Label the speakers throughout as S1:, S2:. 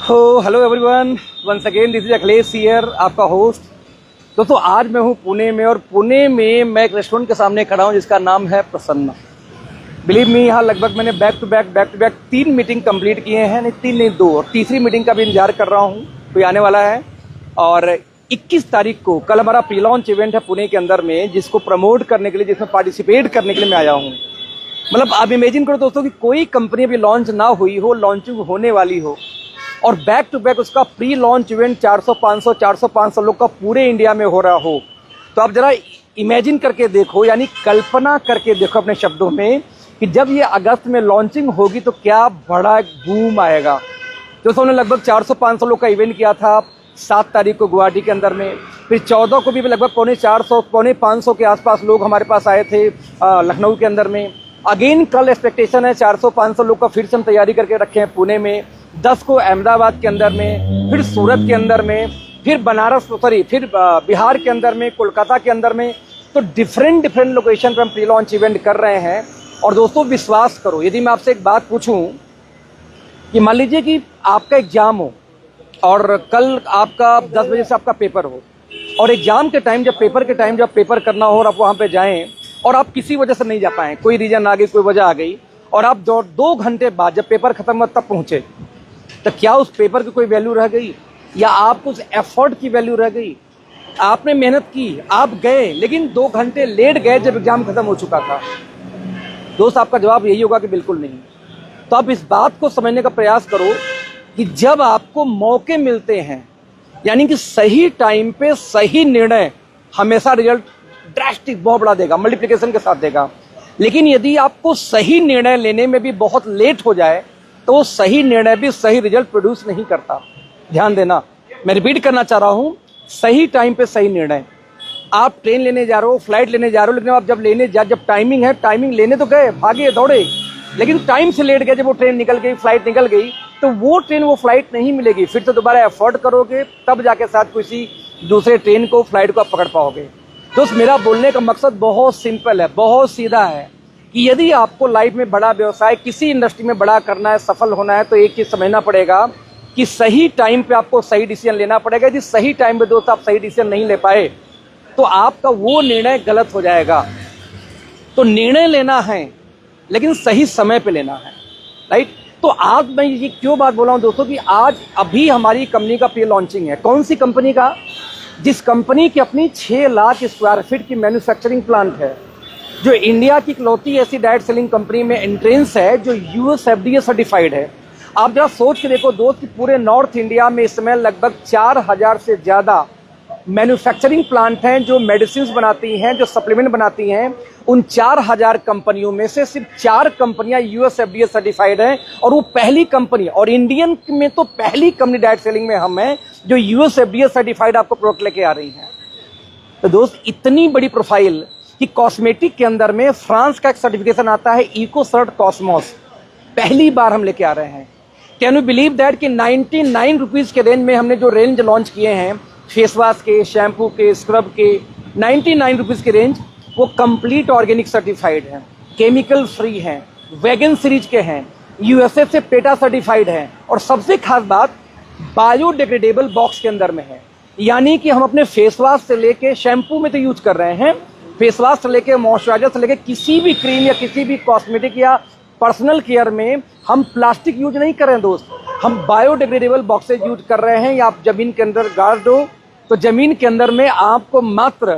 S1: Hello everyone, once again this is Akhilesh here, आपका host. दोस्तों आज मैं हूँ पुणे में, और पुणे में मैं एक रेस्टोरेंट के सामने खड़ा हूँ जिसका नाम है प्रसन्ना। बिलीव मी, यहाँ लगभग मैंने back to back 3 meeting complete किए हैं। नहीं 3 नहीं 2, और तीसरी मीटिंग का भी इंतजार कर रहा हूँ, कोई आने वाला है। और 21 तारीख को कल हमारा प्री लॉन्च इवेंट है पुणे के अंदर में, जिसको प्रमोट करने के लिए, जिसमें पार्टिसिपेट करने के लिए मैं आया हूँ। मतलब आप इमेजिन करो दोस्तों कि कोई कंपनी अभी लॉन्च ना हुई हो, लॉन्चिंग होने वाली हो, और बैक टू बैक उसका प्री लॉन्च इवेंट 400-500 लोग का पूरे इंडिया में हो रहा हो। तो आप जरा इमेजिन करके देखो, यानी कल्पना करके देखो अपने शब्दों में, कि जब ये अगस्त में लॉन्चिंग होगी तो क्या बड़ा बूम आएगा। दोस्तों हमने लगभग 400-500 लोग का इवेंट किया था 7 तारीख को गुवाहाटी के अंदर में। फिर 14 को भी लगभग 450-500 के आसपास लोग हमारे पास आए थे लखनऊ के अंदर में। अगेन कल एक्सपेक्टेशन है 400-500 लोग का फिर से हम तैयारी करके रखे हैं पुणे में। 10 को अहमदाबाद के अंदर में, फिर सूरत के अंदर में, फिर फिर बिहार के अंदर में, कोलकाता के अंदर में। तो डिफरेंट लोकेशन पर हम प्री लॉन्च इवेंट कर रहे हैं। और दोस्तों विश्वास करो, यदि मैं आपसे एक बात पूछूं कि मान लीजिए कि आपका एग्जाम हो और कल आपका 10 बजे से आपका पेपर हो, और एग्जाम के टाइम, जब पेपर करना हो और आप वहाँ पे जाएं और आप किसी वजह से नहीं जा पाएँ, कोई रीजन आ गई, कोई वजह आ गई, और आप 2 घंटे बाद जब पेपर खत्म हुआ तब पहुँचे, तो क्या उस पेपर की कोई वैल्यू रह गई, या आपको उस एफर्ट की वैल्यू रह गई? आपने मेहनत की, आप गए, लेकिन 2 घंटे लेट गए जब एग्जाम खत्म हो चुका था। दोस्त आपका जवाब यही होगा कि बिल्कुल नहीं। तो आप इस बात को समझने का प्रयास करो कि जब आपको मौके मिलते हैं, यानी कि सही टाइम पे सही निर्णय हमेशा रिजल्ट ड्रास्टिक बहुत बड़ा देगा, मल्टीप्लिकेशन के साथ देगा। लेकिन यदि आपको सही निर्णय लेने में भी बहुत लेट हो जाए तो वो सही निर्णय भी सही रिजल्ट प्रोड्यूस नहीं करता। ध्यान देना, मैं रिपीट करना चाह रहा हूँ, सही टाइम पे सही निर्णय। आप ट्रेन लेने जा रहे हो, फ्लाइट लेने जा रहे हो, लेकिन आप जब टाइमिंग है, टाइमिंग लेने तो गए, भागे दौड़े, लेकिन टाइम से लेट गए। जब वो ट्रेन निकल गई, फ्लाइट निकल गई, तो वो ट्रेन, वो फ्लाइट नहीं मिलेगी। फिर तो दोबारा एफर्ट करोगे, तब जाके साथ किसी दूसरे ट्रेन को, फ्लाइट को आप पकड़ पाओगे। दोस्त मेरा बोलने का मकसद बहुत सिंपल है, बहुत सीधा है, कि यदि आपको लाइफ में बड़ा व्यवसाय, किसी इंडस्ट्री में बड़ा करना है, सफल होना है, तो एक चीज समझना पड़ेगा कि सही टाइम पे आपको सही डिसीजन लेना पड़ेगा। यदि सही टाइम पे दोस्त आप सही डिसीजन नहीं ले पाए तो आपका वो निर्णय गलत हो जाएगा। तो निर्णय लेना है, लेकिन सही समय पे लेना है, राइट। तो आज मैं ये क्यों बात बोला हूं दोस्तों, कि आज अभी हमारी कंपनी का प्री लॉन्चिंग है। कौन सी कंपनी का? जिस कंपनी की अपनी 6 लाख स्क्वायर फीट की मैन्युफैक्चरिंग प्लांट है, जो इंडिया की इकलौती ऐसी डायरेक्ट सेलिंग कंपनी में एंट्रेंस है जो यूएस एफडीए सर्टिफाइड है। आप जरा सोच के देखो दोस्त, कि पूरे नॉर्थ इंडिया में इस समय लगभग 4000 से ज़्यादा मैन्युफैक्चरिंग प्लांट हैं जो मेडिसिन बनाती हैं, जो सप्लीमेंट बनाती हैं। उन 4000 कंपनियों में से सिर्फ 4 कंपनियां यूएस एफडीए सर्टिफाइड हैं, और वो पहली कंपनी, और इंडियन में तो पहली कंपनी डायरेक्ट सेलिंग में हम हैं जो यूएस एफडीए सर्टिफाइड आपको प्रोडक्ट लेके आ रही हैं। तो दोस्त इतनी बड़ी प्रोफाइल कि कॉस्मेटिक के अंदर में फ्रांस का एक सर्टिफिकेशन आता है, इकोसर्ट कॉस्मोस, पहली बार हम लेके आ रहे हैं। कैन यू बिलीव दैट कि 99 रुपीज़ के रेंज में हमने जो रेंज लॉन्च किए हैं, फेस वॉश के, शैम्पू के, स्क्रब के, 99 रुपीज़ के रेंज, वो कंप्लीट ऑर्गेनिक सर्टिफाइड हैं, केमिकल फ्री हैं, वेगन सीरीज के हैं, यूएसए से पेटा सर्टिफाइड हैं, और सबसे खास बात बायोडिग्रेडेबल बॉक्स के अंदर में है। यानी कि हम अपने फेस वॉश से लेके शैम्पू में तो यूज कर रहे हैं, फेस वॉश से लेके मॉइस्चराइजर से लेके किसी भी क्रीम या किसी भी कॉस्मेटिक या पर्सनल केयर में हम प्लास्टिक यूज नहीं कर रहे हैं दोस्त, हम बायोडिग्रेडेबल बॉक्सेज यूज कर रहे हैं। या आप जमीन के अंदर गाड़ दो तो जमीन के अंदर में आपको मात्र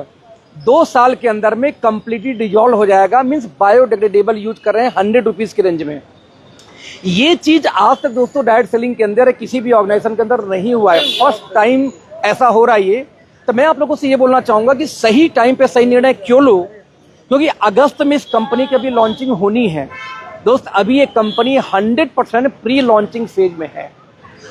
S1: 2 साल के अंदर में कंप्लीटली डिजॉल्व हो जाएगा। मीन्स बायोडिग्रेडेबल यूज कर रहे हैं 100 रुपीज़ के रेंज में। ये चीज आज तक दोस्तों डायरेक्ट सेलिंग के अंदर किसी भी ऑर्गेनाइजेशन के अंदर नहीं हुआ है, फर्स्ट टाइम ऐसा हो रहा है ये। तो मैं आप लोगों से ये बोलना चाहूंगा कि सही टाइम पे सही निर्णय क्यों लो, क्योंकि अगस्त में इस कंपनी की अभी लॉन्चिंग होनी है दोस्त। अभी ये कंपनी 100% प्री लॉन्चिंग फेज में है,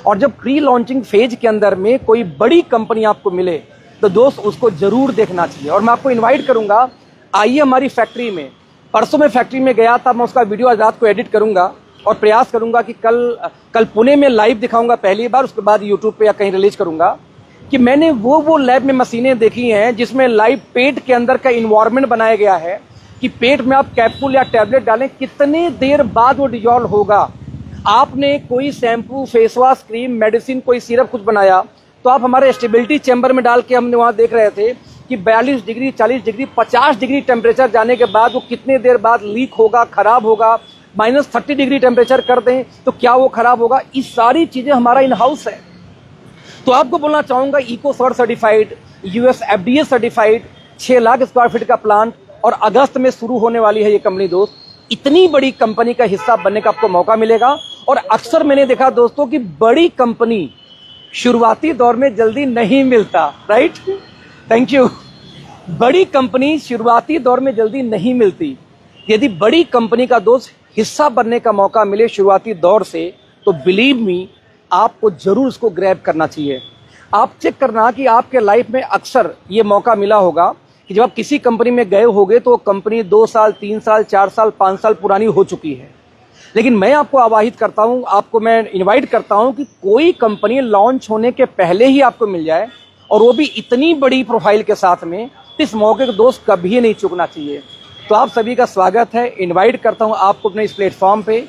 S1: और जब प्री लॉन्चिंग फेज के अंदर में कोई बड़ी कंपनी आपको मिले तो दोस्त उसको जरूर देखना चाहिए। और मैं आपको इन्वाइट करूंगा, आइए हमारी फैक्ट्री में। परसों मैं फैक्ट्री में गया था, मैं उसका वीडियो आज रात को एडिट करूंगा और प्रयास करूंगा कि कल पुणे में लाइव दिखाऊंगा पहली बार, उसके बाद यूट्यूब पे या कहीं रिलीज करूंगा, कि मैंने वो लैब में मशीनें देखी हैं जिसमें लाइव पेट के अंदर का इन्वायरमेंट बनाया गया है, कि पेट में आप कैप्सूल या टैबलेट डालें, कितने देर बाद वो डिजॉल्व होगा। आपने कोई shampoo, face wash, cream, medicine, कोई सिरप कुछ बनाया तो आप हमारे स्टेबिलिटी चैम्बर में डाल के हमने वहाँ देख रहे थे कि 42 डिग्री, 40 डिग्री, 50 डिग्री टेम्परेचर जाने के बाद वो कितने देर बाद लीक होगा, खराब होगा। -30 डिग्री टेम्परेचर कर दें तो क्या वो खराब होगा? ये सारी चीज़ें हमारा इन हाउस है। तो आपको बोलना चाहूँगा, Ecocert certified, US FDA certified, 6 lakh square feet का प्लांट, और अगस्त में शुरू होने वाली है ये कंपनी दोस्त। इतनी बड़ी कंपनी का हिस्सा बनने का आपको मौका मिलेगा। और अक्सर मैंने देखा दोस्तों कि बड़ी कंपनी शुरुआती दौर में जल्दी नहीं मिलता, राइट? Thank you. बड़ी कंपनी शुरुआती दौर में जल्दी नहीं मिलती। यदि बड़ी कंपनी का दोस्त हिस्सा बनने का मौका मिले शुरुआती दौर से, तो बिलीव मी, आपको जरूर उसको ग्रैब करना चाहिए। आप चेक करना कि आपके लाइफ में अक्सर ये मौका मिला होगा कि जब आप किसी कंपनी में गए होगे तो कंपनी 2 साल, 3 साल, 4 साल, 5 साल पुरानी हो चुकी है। लेकिन मैं आपको आवाहित करता हूं, आपको मैं इनवाइट करता हूं कि कोई कंपनी लॉन्च होने के पहले ही आपको मिल जाए, और वो भी इतनी बड़ी प्रोफाइल के साथ में, इस मौके को दोस्त कभी नहीं चूकना चाहिए। तो आप सभी का स्वागत है, इनवाइट करता हूं आपको अपने इस प्लेटफॉर्म पे।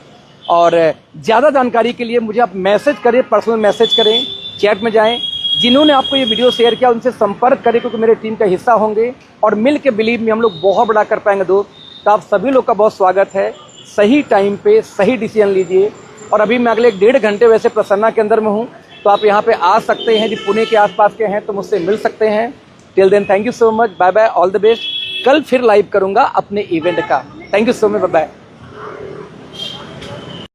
S1: और ज़्यादा जानकारी के लिए मुझे आप मैसेज करें, पर्सनल मैसेज करें, चैट में जाएं। जिन्होंने आपको ये वीडियो शेयर किया उनसे संपर्क करें, क्योंकि मेरे टीम का हिस्सा होंगे और मिल के बिलीव में हम लोग बहुत बड़ा कर पाएंगे दोस्त। तो आप सभी लोग का बहुत स्वागत है। सही टाइम पे सही डिसीजन लीजिए। और अभी मैं अगले 1.5 घंटे वैसे प्रसन्ना के अंदर में हूँ, तो आप यहाँ पे आ सकते हैं। यदि पुणे के आसपास के हैं तो मुझसे मिल सकते हैं। Till then thank you so much, bye bye, all the best. कल फिर लाइव करूँगा अपने इवेंट का। Thank you so much, bye bye.